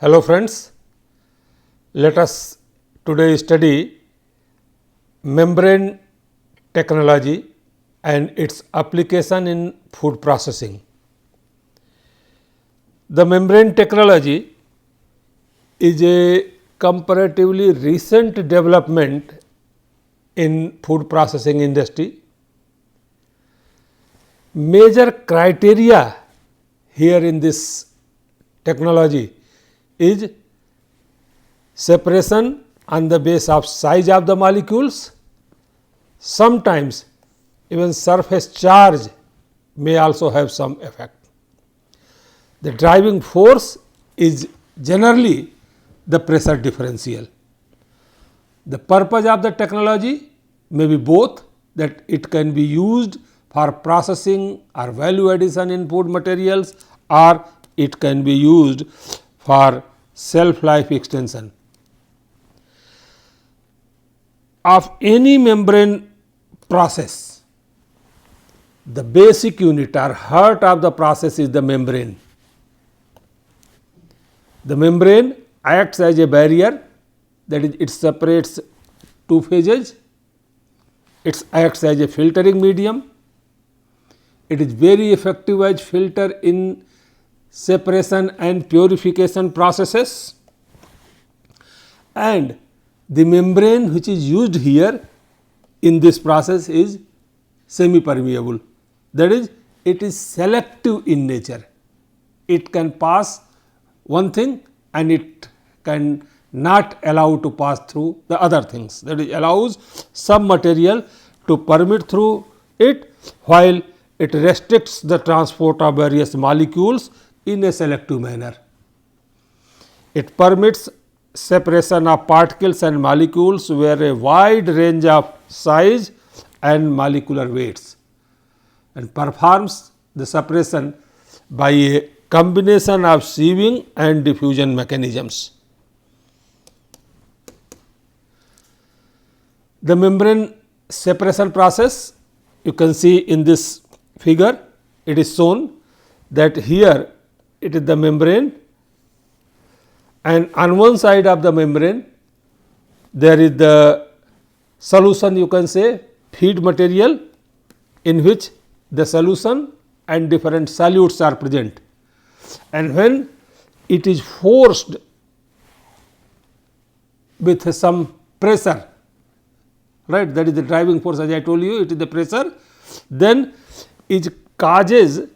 Hello friends, let us today study membrane technology and its application in food processing. The membrane technology is a comparatively recent development in food processing industry. Major criteria here in this technology is separation on the basis of size of the molecules. Sometimes even surface charge may also have some effect. The driving force is generally the pressure differential. The purpose of the technology may be both, that it can be used for processing or value addition in food materials, or it can be used for shelf life extension. Of any membrane process, the basic unit or heart of the process is the membrane. The membrane acts as a barrier, that is, it separates two phases, it acts as a filtering medium, it is very effective as filter in separation and purification processes, and the membrane which is used here in this process is semi permeable, that is, it is selective in nature. It can pass one thing and it can not allow to pass through the other things, that is, allows some material to permit through it, while it restricts the transport of various molecules in a selective manner. It permits separation of particles and molecules where a wide range of size and molecular weights, and performs the separation by a combination of sieving and diffusion mechanisms. The membrane separation process, you can see in this figure, it is shown that here it is the membrane, and on one side of the membrane there is the solution, you can say feed material, in which the solution and different solutes are present, and when it is forced with some pressure, right, that is the driving force, as I told you, it is the pressure, then it causes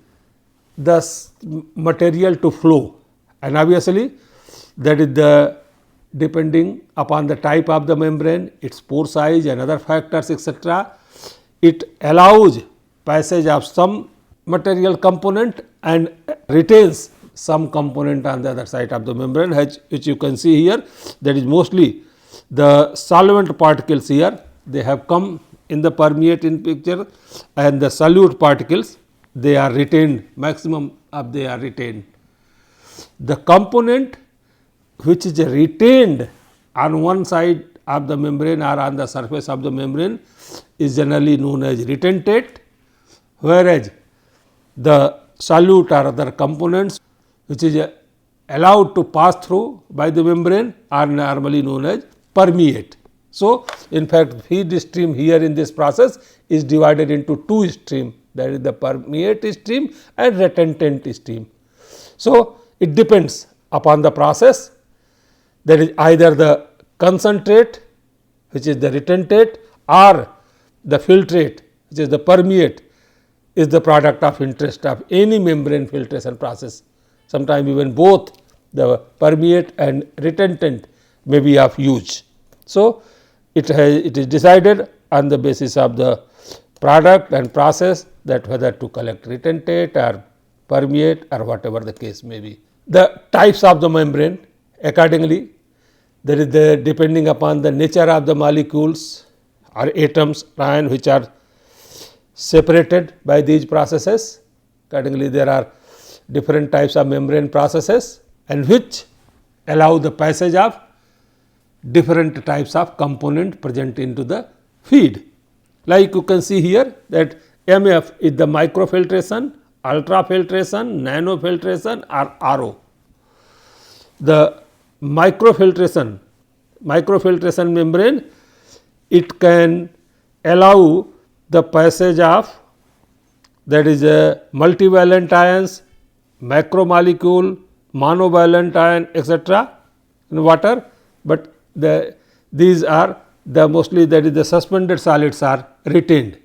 the material to flow, and obviously that is the depending upon the type of the membrane, its pore size and other factors, etc. It allows passage of some material component and retains some component on the other side of the membrane, which you can see here, that is mostly the solvent particles here, they have come in the permeate in picture, and the solute particles, they are retained, maximum of they are retained. The component which is retained on one side of the membrane or on the surface of the membrane is generally known as retentate, whereas the solute or other components which is allowed to pass through by the membrane are normally known as permeate. So, in fact, feed stream here in this process is divided into two streams, that is the permeate stream and retentate stream. So, it depends upon the process, that is either the concentrate, which is the retentate, or the filtrate, which is the permeate, is the product of interest of any membrane filtration process. Sometimes even both the permeate and retentate may be of use. So, it is decided on the basis of the product and process, that whether to collect retentate or permeate or whatever the case may be. The types of the membrane, accordingly, there is the depending upon the nature of the molecules or atoms, ion, which are separated by these processes. Accordingly, there are different types of membrane processes, and which allow the passage of different types of component present into the feed. Like you can see here, that MF is the microfiltration, ultrafiltration, nanofiltration or RO. the microfiltration membrane, it can allow the passage of, that is multivalent ions, macromolecule, monovalent ion, etc. in water, but these are the mostly, that is the suspended solids are retained.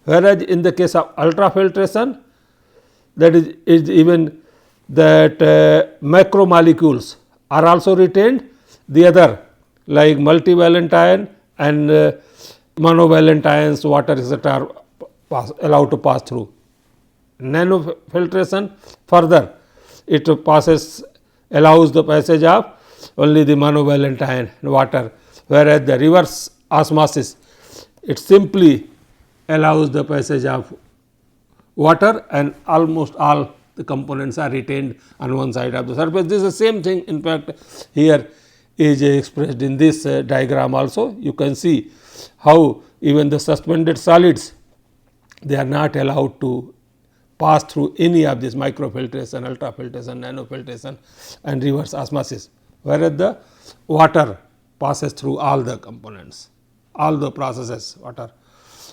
Whereas, in the case of ultrafiltration, that is even that macromolecules are also retained, the other like multivalent ion and monovalent ions, water, etc. are allowed to pass through. Nanofiltration, further it allows the passage of only the monovalent ion and water, whereas the reverse osmosis, it simply allows the passage of water and almost all the components are retained on one side of the surface. This is the same thing, in fact, here is expressed in this diagram also. You can see how even the suspended solids, they are not allowed to pass through any of this microfiltration, ultrafiltration, nanofiltration and reverse osmosis, whereas the water passes through all the components, all the processes water.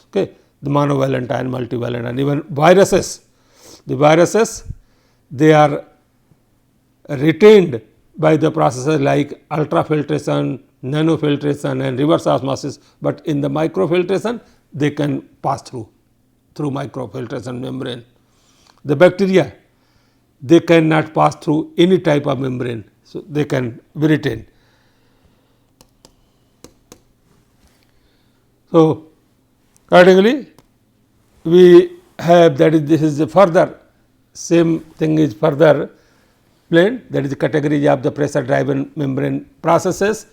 Okay. The monovalent and multivalent, and even viruses, the viruses, they are retained by the processes like ultrafiltration, nanofiltration and reverse osmosis, but in the microfiltration they can pass through microfiltration membrane. The bacteria, they cannot pass through any type of membrane, so they can be retained. So, accordingly, we have, that is, this is the further, same thing is further explained, that is the category of the pressure driven membrane processes,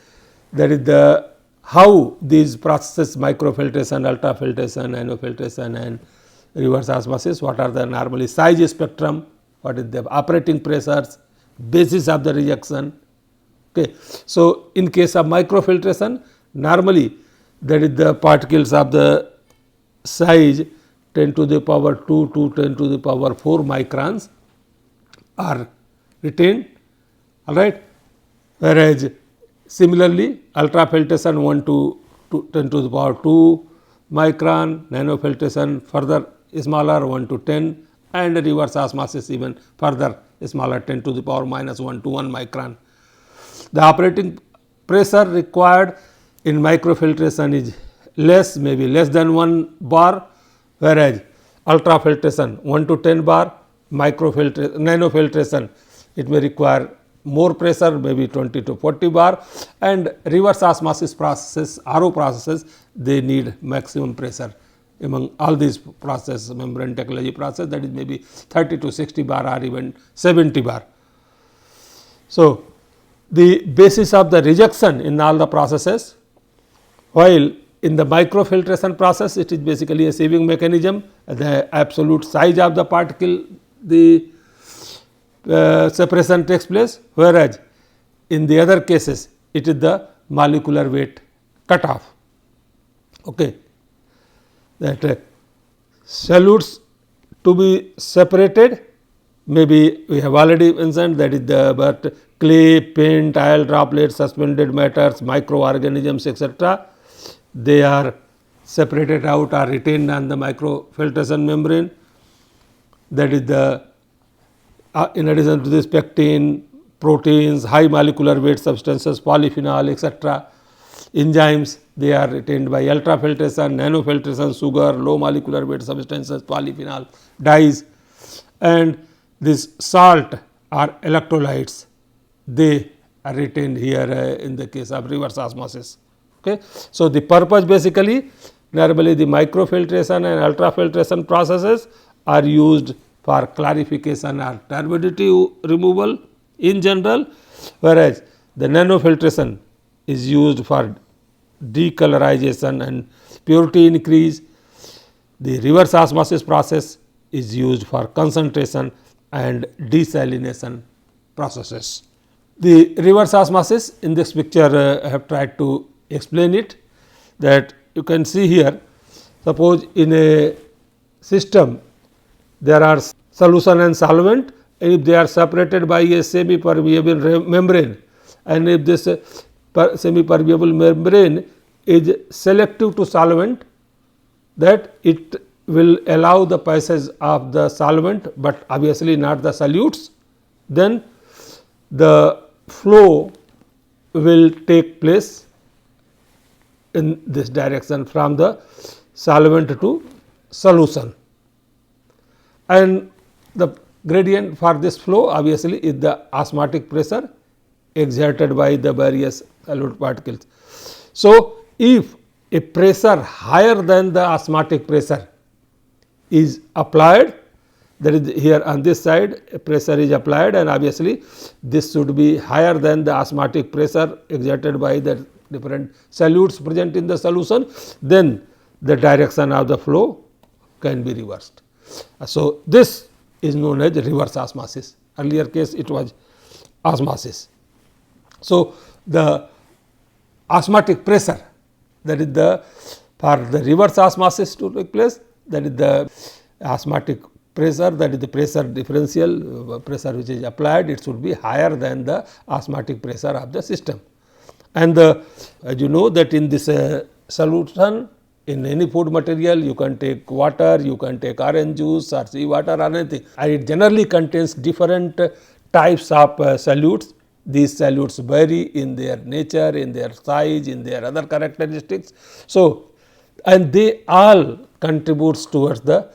that is the how these processes, microfiltration, ultrafiltration, nanofiltration and reverse osmosis, what are the normally size spectrum, what is the operating pressures, basis of the reaction. Okay. So, in case of microfiltration, normally that is the particles of the size 10 to the power 2 to 10 to the power 4 microns are retained, all right. Whereas, similarly, ultrafiltration 1 to 10 to the power 2 micron, nanofiltration further smaller 1 to 10 and reverse osmosis even further smaller 10 to the power minus 1 to 1 micron. The operating pressure required in microfiltration is less, maybe less than 1 bar, whereas ultrafiltration 1 to 10 bar, nanofiltration it may require more pressure, maybe 20 to 40 bar, and reverse osmosis processes, RO processes, they need maximum pressure among all these processes, membrane technology process, that is maybe 30 to 60 bar or even 70 bar. So, the basis of the rejection in all the processes, while in the microfiltration process it is basically a sieving mechanism, the absolute size of the particle, the separation takes place, whereas in the other cases it is the molecular weight cutoff. Okay. That solutes to be separated, maybe we have already mentioned, that is the, but clay, paint, oil droplets, suspended matters, microorganisms, etc. they are separated out or retained on the microfiltration membrane, that is the in addition to this pectin, proteins, high molecular weight substances, polyphenol, etc. enzymes, they are retained by ultrafiltration, nanofiltration, sugar, low molecular weight substances, polyphenol, dyes, and this salt or electrolytes, they are retained here in the case of reverse osmosis. Okay. So, the purpose basically, normally the microfiltration and ultrafiltration processes are used for clarification or turbidity removal in general, whereas the nanofiltration is used for decolorization and purity increase. The reverse osmosis process is used for concentration and desalination processes. The reverse osmosis, in this picture I have tried to explain it, that you can see here, suppose in a system there are solution and solvent if they are separated by a semi-permeable membrane, and if this semi-permeable membrane is selective to solvent, that it will allow the passage of the solvent, but obviously not the solutes, then the flow will take place in this direction from the solvent to solution. And the gradient for this flow obviously is the osmotic pressure exerted by the various solute particles. So, if a pressure higher than the osmotic pressure is applied, that is here on this side a pressure is applied, and obviously this should be higher than the osmotic pressure exerted by the different solutes present in the solution, then the direction of the flow can be reversed. So, this is known as reverse osmosis. Earlier case it was osmosis. So, the osmotic pressure, that is the for the reverse osmosis to take place, that is the osmotic pressure, that is the pressure differential pressure which is applied, it should be higher than the osmotic pressure of the system. And as you know that in this solution, in any food material you can take water, you can take orange juice or sea water or anything, and it generally contains different types of solutes. These solutes vary in their nature, in their size, in their other characteristics. So, and they all contributes towards the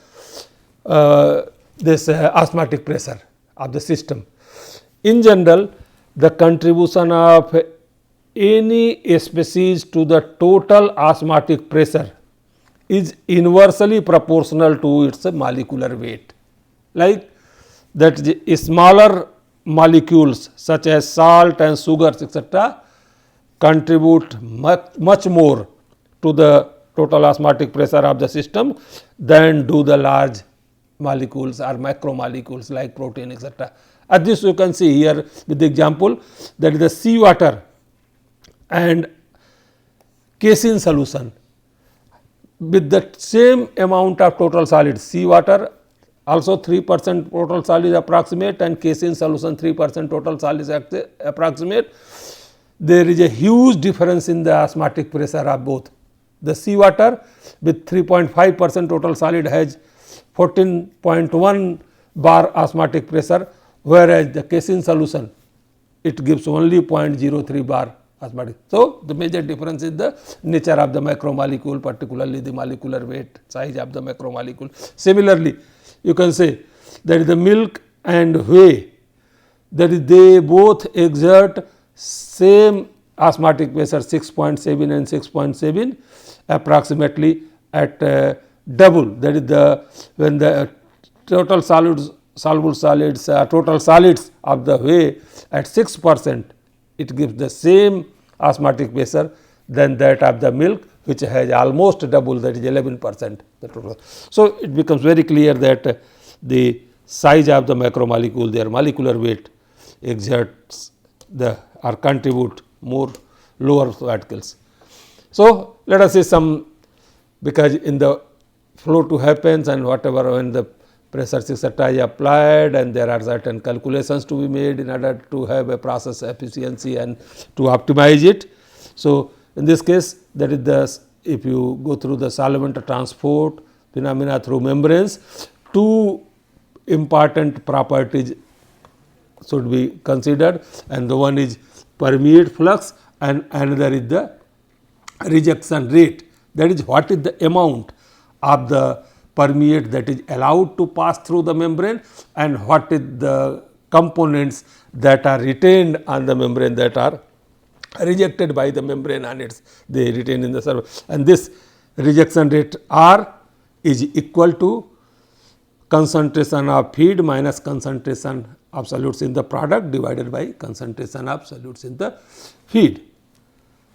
this osmotic pressure of the system. In general, the contribution of any species to the total osmotic pressure is inversely proportional to its molecular weight. Like that smaller molecules such as salt and sugars etc. contribute much more to the total osmotic pressure of the system than do the large molecules or macromolecules like protein etc. As this you can see here with the example, that is the sea water and casein solution with the same amount of total solids. Sea water also 3% total solid approximate and casein solution 3% total solid approximate. There is a huge difference in the osmotic pressure of both. The sea water with 3.5% total solid has 14.1 bar osmotic pressure, whereas the casein solution it gives only 0.03 bar osmotic. So, the major difference is the nature of the macromolecule, particularly the molecular weight size of the macromolecule. Similarly, you can say that is the milk and whey, that is they both exert same osmotic pressure 6.7 and 6.7 approximately at double, that is the when the total solids soluble solids total solids of the whey at 6%, it gives the same osmotic pressure than that of the milk, which has almost double, that is 11% the total. So, it becomes very clear that the size of the macromolecule, their molecular weight exerts the or contribute more lower particles. So, let us see some, because in the flow to happens and whatever when the pressures etc. is applied, and there are certain calculations to be made in order to have a process efficiency and to optimize it. So, in this case, that is the, if you go through the solvent transport phenomena through membranes, two important properties should be considered, and the one is permeate flux and another is the rejection rate, that is what is the amount of the permeate that is allowed to pass through the membrane and what is the components that are retained on the membrane that are rejected by the membrane and it's they retain in the surface, and this rejection rate R is equal to concentration of feed minus concentration of solutes in the product divided by concentration of solutes in the feed.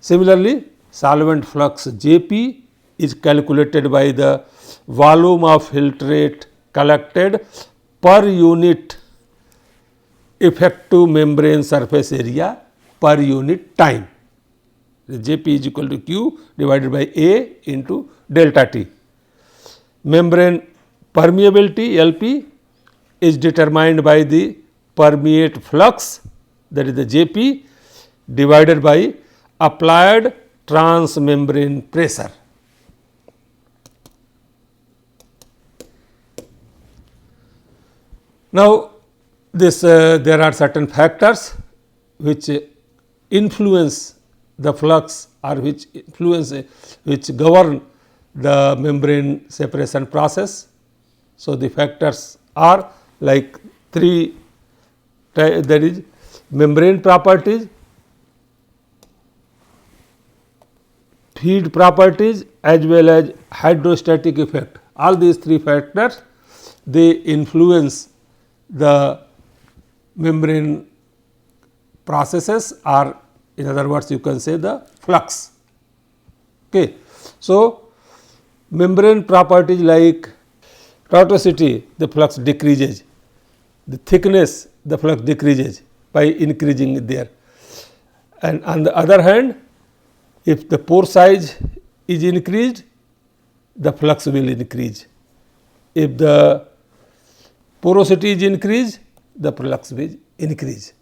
Similarly, solvent flux Jp is calculated by the volume of filtrate collected per unit effective membrane surface area per unit time. Jp is equal to Q divided by A into delta T. Membrane permeability Lp is determined by the permeate flux, that is the Jp, divided by applied transmembrane pressure. Now, this there are certain factors which influence the flux or which which govern the membrane separation process. So, the factors are like three, that is membrane properties, feed properties, as well as hydrostatic effect. All these three factors, they influence the membrane processes, or in other words you can say the flux. Okay. So, membrane properties like tortuosity, the flux decreases, the thickness, the flux decreases by increasing there, and on the other hand, if the pore size is increased, the flux will increase. If the porosity is increased, the flux will increase.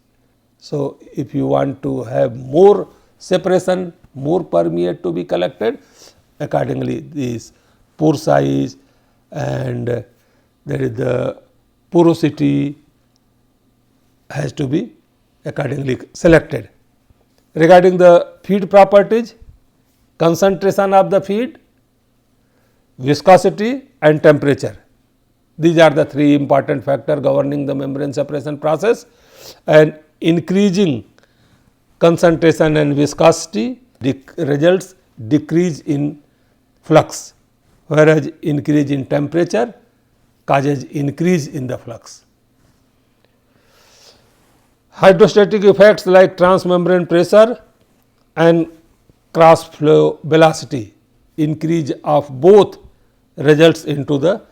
So, if you want to have more separation, more permeate to be collected, accordingly this pore size and there is the porosity has to be accordingly selected. Regarding the feed properties, concentration of the feed, viscosity and temperature. These are the three important factors governing the membrane separation process, and increasing concentration and viscosity results decrease in flux, whereas increase in temperature causes increase in the flux. Hydrostatic effects like transmembrane pressure and cross flow velocity, increase of both results into the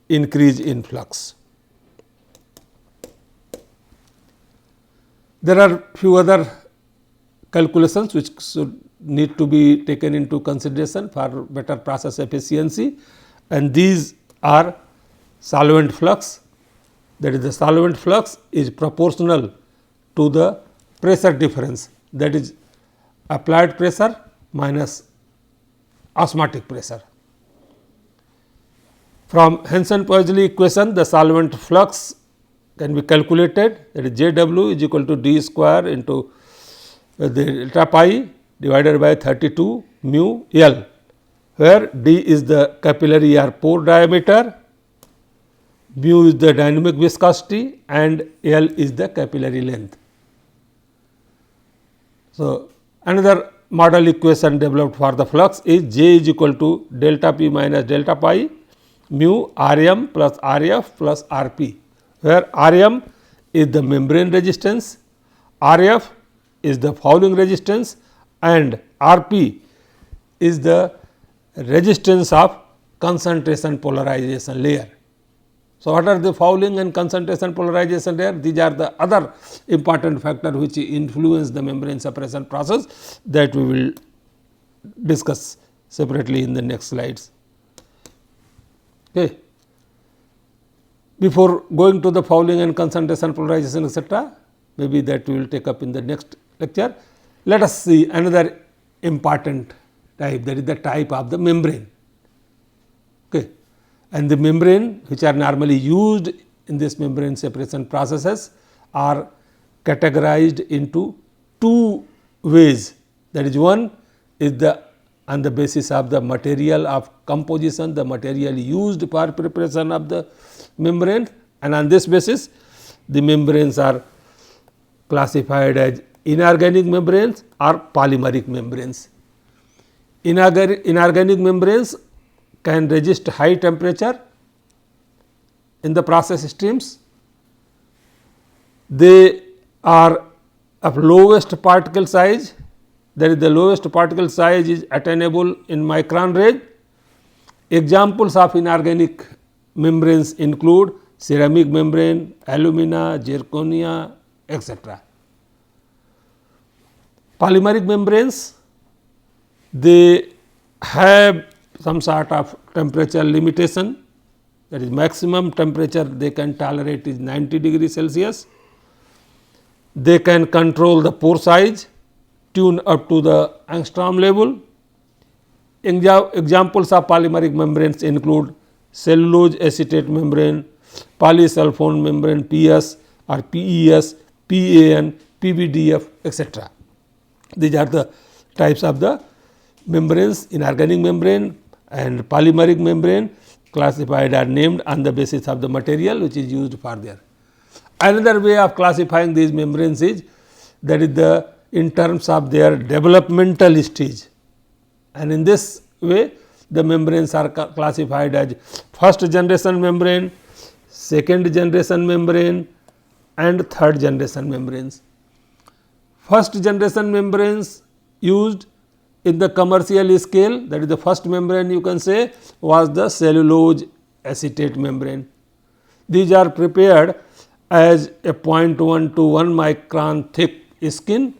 increase in flux. There are few other calculations which should need to be taken into consideration for better process efficiency, and these are solvent flux, that is the solvent flux is proportional to the pressure difference, that is applied pressure minus osmotic pressure. From Hansen-Poiseuille equation, the solvent flux can be calculated, that is J W is equal to d square into the delta pi divided by 32 mu L, where d is the capillary or pore diameter, mu is the dynamic viscosity and L is the capillary length. So, another model equation developed for the flux is J is equal to delta p minus delta pi mu R m plus R f plus R p, where R m is the membrane resistance, R f is the fouling resistance and R p is the resistance of concentration polarization layer. So, what are the fouling and concentration polarization layer? These are the other important factors which influence the membrane separation process, that we will discuss separately in the next slides. Okay. Before going to the fouling and concentration polarization etc., maybe that we will take up in the next lecture. Let us see another important type, that is the type of the membrane. Okay. And the membrane which are normally used in this membrane separation processes are categorized into two ways, that is one is the on the basis of the material of composition, the material used for preparation of the membrane, and on this basis the membranes are classified as inorganic membranes or polymeric membranes. Inorganic membranes can resist high temperature in the process streams. They are of lowest particle size, that is the lowest particle size is attainable in micron range. Examples of inorganic membranes include ceramic membrane, alumina, zirconia, etc. Polymeric membranes, they have some sort of temperature limitation, that is maximum temperature they can tolerate is 90 degrees Celsius, They can control the pore size, tune up to the angstrom level. Examples of polymeric membranes include cellulose acetate membrane, polysulfone membrane PS or PES, PAN, PVDF, etc. These are the types of the membranes. Inorganic membrane and polymeric membrane classified are named on the basis of the material which is used for their. Another way of classifying these membranes is that is the in terms of their developmental stage, and in this way the membranes are classified as first generation membrane, second generation membrane and third generation membranes. First generation membranes used in the commercial scale, that is the first membrane you can say was the cellulose acetate membrane. These are prepared as a 0.1 to 1 micron thick skin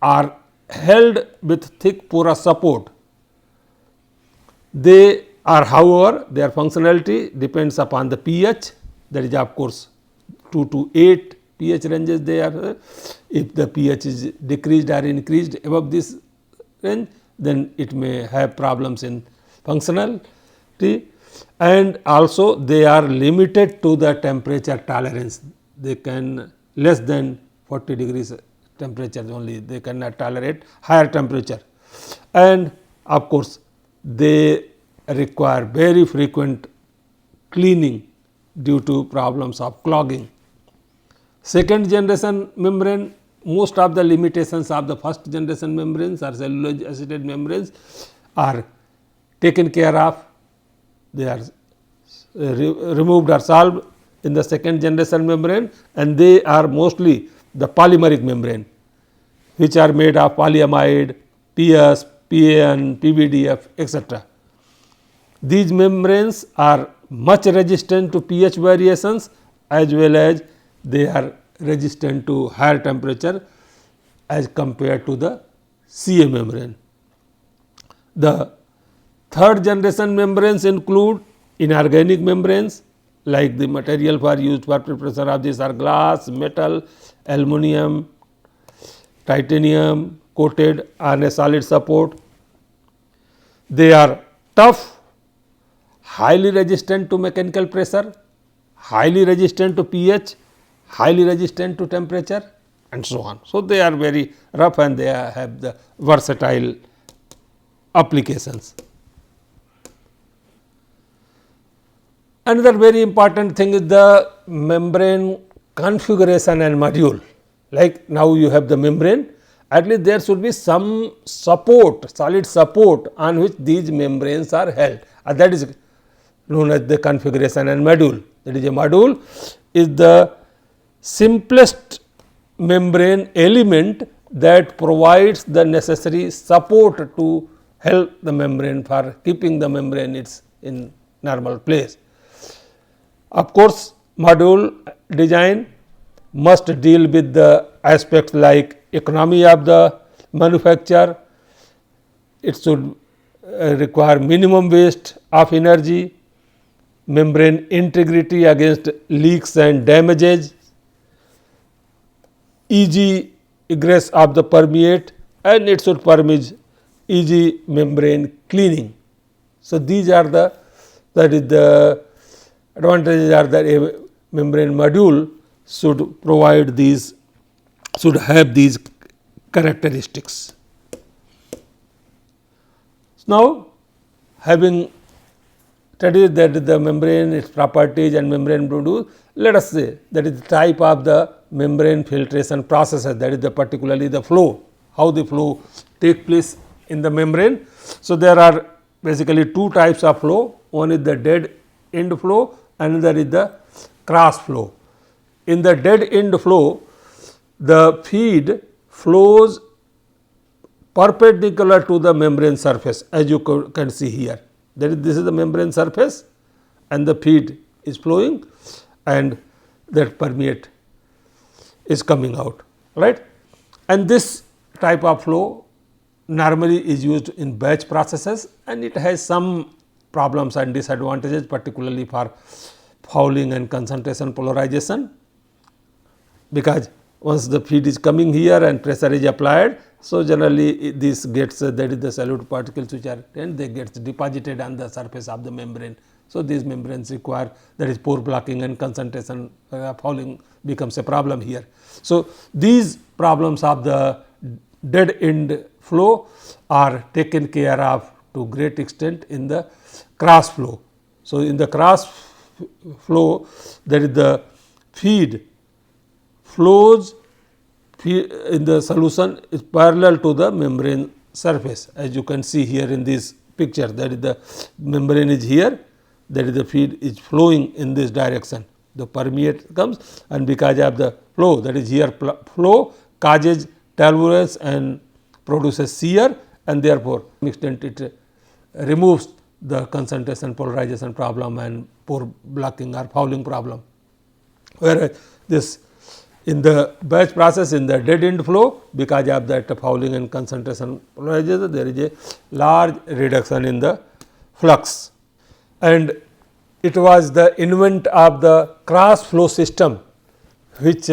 are held with thick porous support. They are, however, their functionality depends upon the pH, that is of course 2 to 8 pH ranges they are. If the pH is decreased or increased above this range, then it may have problems in functionality, and also they are limited to the temperature tolerance. They can less than 40 degrees temperature only, they cannot tolerate higher temperature, and of course they require very frequent cleaning due to problems of clogging. Second generation membrane, most of the limitations of the first generation membranes or cellulose acetate membranes are taken care of, they are removed or solved in the second generation membrane, and they are mostly the polymeric membrane which are made of polyamide, PS, PAN, PVDF, etc. These membranes are much resistant to pH variations as well as they are resistant to higher temperature as compared to the CA membrane. The third generation membranes include inorganic membranes, like the material for used for preparation of these are glass, metal, aluminum, titanium coated on a solid support. They are tough, highly resistant to mechanical pressure, highly resistant to pH, highly resistant to temperature and so on. So, they are very rough and they have the versatile applications. Another very important thing is the membrane configuration and module. Like now you have the membrane, at least there should be some support, solid support on which these membranes are held, that is known as the configuration and module. That is, a module is the simplest membrane element that provides the necessary support to help the membrane for keeping the membrane in normal place. Of course, module design must deal with the aspects like economy of the manufacture, it should require minimum waste of energy, membrane integrity against leaks and damages, easy egress of the permeate, and it should permit easy membrane cleaning. So, these are the advantages are that a membrane module should provide these, should have these characteristics. Now, having studied that the membrane, its properties and membrane module, let us say that is the type of the membrane filtration processes, that is the particularly the flow, how the flow take place in the membrane. So, there are basically two types of flow, one is the dead end flow, another is the cross flow. In the dead end flow, the feed flows perpendicular to the membrane surface, as you can see here. That is, this is the membrane surface and the feed is flowing and that permeate is coming out, right. And this type of flow normally is used in batch processes, and it has some problems and disadvantages, particularly for fouling and concentration polarization, because once the feed is coming here and pressure is applied. So, generally this gets that is the solute particles which are and they get deposited on the surface of the membrane. So, these membranes require that is pore blocking and concentration fouling becomes a problem here. So, these problems of the dead end flow are taken care of to great extent in the cross flow. So, in the cross flow there is the feed flows in the solution is parallel to the membrane surface, as you can see here in this picture. That is the membrane is here, that is the feed is flowing in this direction. The permeate comes and because of the flow, that is here flow causes turbulence and produces shear, and therefore, to some extent it removes the concentration polarization problem and pore blocking or fouling problem. Whereas, this in the batch process in the dead end flow, because of that fouling and concentration polarization, there is a large reduction in the flux, and it was the invent of the cross flow system which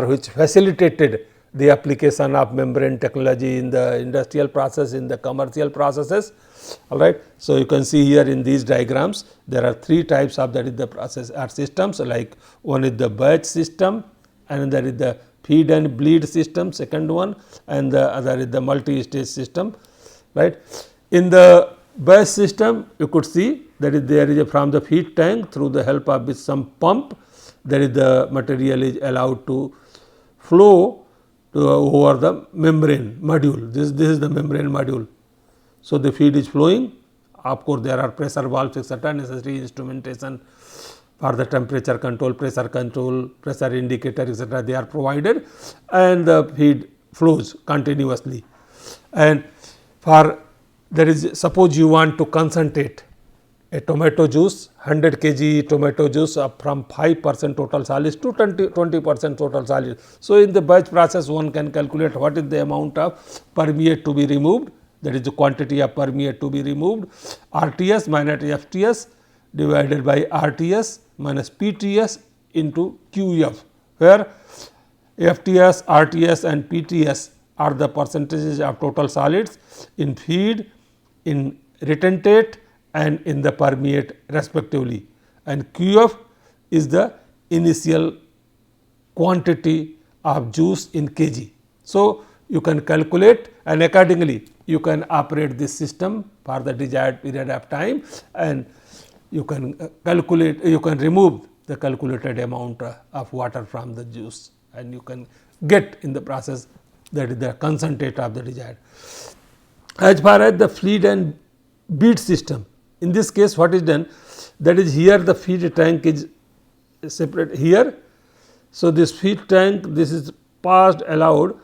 which facilitated the application of membrane technology in the industrial process, in the commercial processes. All right. So, you can see here in these diagrams there are three types of that is the process or systems, like one is the batch system, and there is the feed and bleed system, second one, and the other is the multi-stage system. Right. In the batch system, you could see that is there is a from the feed tank through the help of some pump, there is the material is allowed to flow over the membrane module. This is the membrane module. So, the feed is flowing, of course, there are pressure valves etc., necessary instrumentation for the temperature control, pressure indicator etc., they are provided, and the feed flows continuously. And for there is, suppose you want to concentrate a tomato juice, 100 kg tomato juice from 5% total solids to 20% total solids. So, in the batch process one can calculate what is the amount of permeate to be removed, that is the quantity of permeate to be removed, RTS minus FTS divided by RTS minus PTS into QF, where FTS, RTS and PTS are the percentages of total solids in feed, in retentate and in the permeate respectively, and QF is the initial quantity of juice in kg. So, you can calculate and accordingly you can operate this system for the desired period of time, and you can calculate, you can remove the calculated amount of water from the juice, and you can get in the process that is the concentrate of the desired. As far as the feed and bead system, in this case what is done, that is here the feed tank is separate here. So, this feed tank, this is passed allowed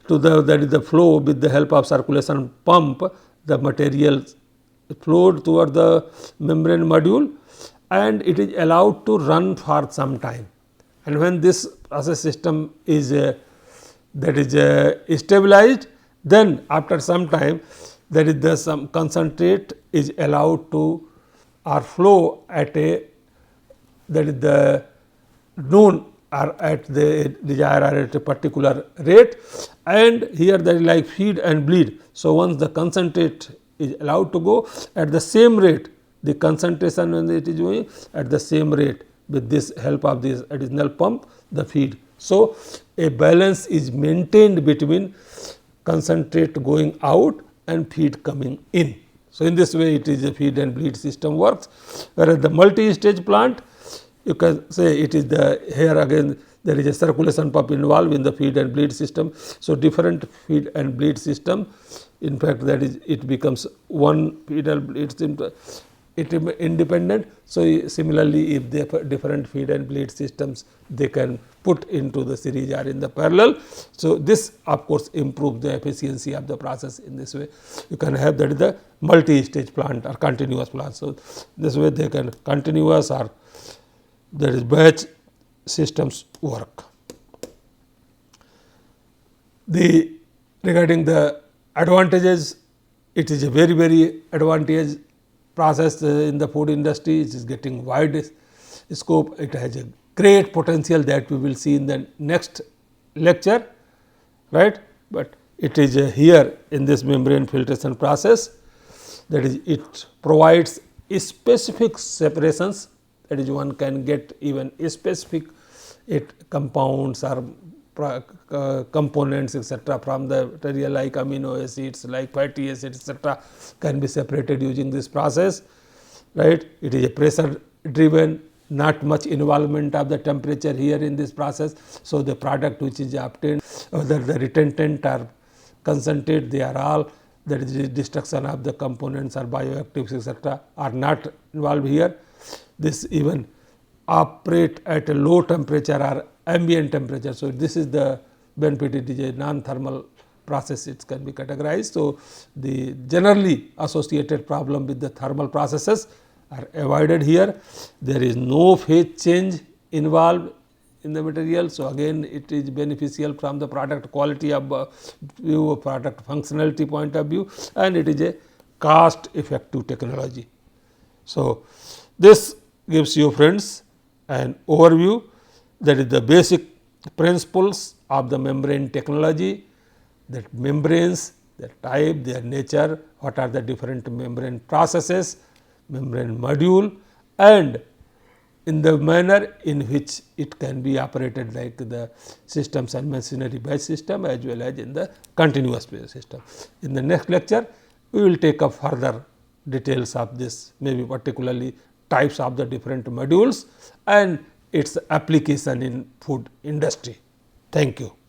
to the that is the flow with the help of circulation pump, the material flowed toward the membrane module and it is allowed to run for some time. And when this process system is stabilized, then after some time there is the some concentrate is allowed to or flow at a that is the known or at the desired or at a particular rate, and here there is like feed and bleed. So, once the concentrate is allowed to go at the same rate, the concentration when it is going at the same rate with this help of this additional pump, the feed. So, a balance is maintained between concentrate going out and feed coming in. So, in this way it is a feed and bleed system works, whereas the multi-stage plant, you can say it is the here again there is a circulation pump involved in the feed and bleed system. So, different feed and bleed system, in fact that is it becomes one feed and bleed system, it is independent. So, similarly if they different feed and bleed systems they can put into the series or in the parallel. So, this of course improves the efficiency of the process. In this way you can have that is the multi-stage plant or continuous plant. So, this way they can continuous or that is batch systems work. Regarding the advantages, it is a very advantageous process in the food industry. It is getting wide scope, it has a great potential that we will see in the next lecture, right. But it is here in this membrane filtration process, that is it provides specific separations, that is one can get even specific compounds or components etcetera from the material like amino acids, like fatty acids etcetera can be separated using this process, right. It is a pressure driven, not much involvement of the temperature here in this process. So, the product which is obtained, whether the retentant or concentrate, they are all, that is the destruction of the components or bioactives etcetera are not involved here. This even operate at a low temperature or ambient temperature. So, this is the benefit, it is a non-thermal process, it can be categorized. So, the generally associated problem with the thermal processes are avoided here. There is no phase change involved in the material. So, again it is beneficial from the product quality of view, product functionality point of view, and it is a cost effective technology. So, this gives you friends an overview, that is the basic principles of the membrane technology, that membranes, their type, their nature, what are the different membrane processes, membrane module, and in the manner in which it can be operated like the systems and machinery batch system as well as in the continuous phase system. In the next lecture, we will take up further details of this, maybe particularly types of the different modules and its application in food industry. Thank you.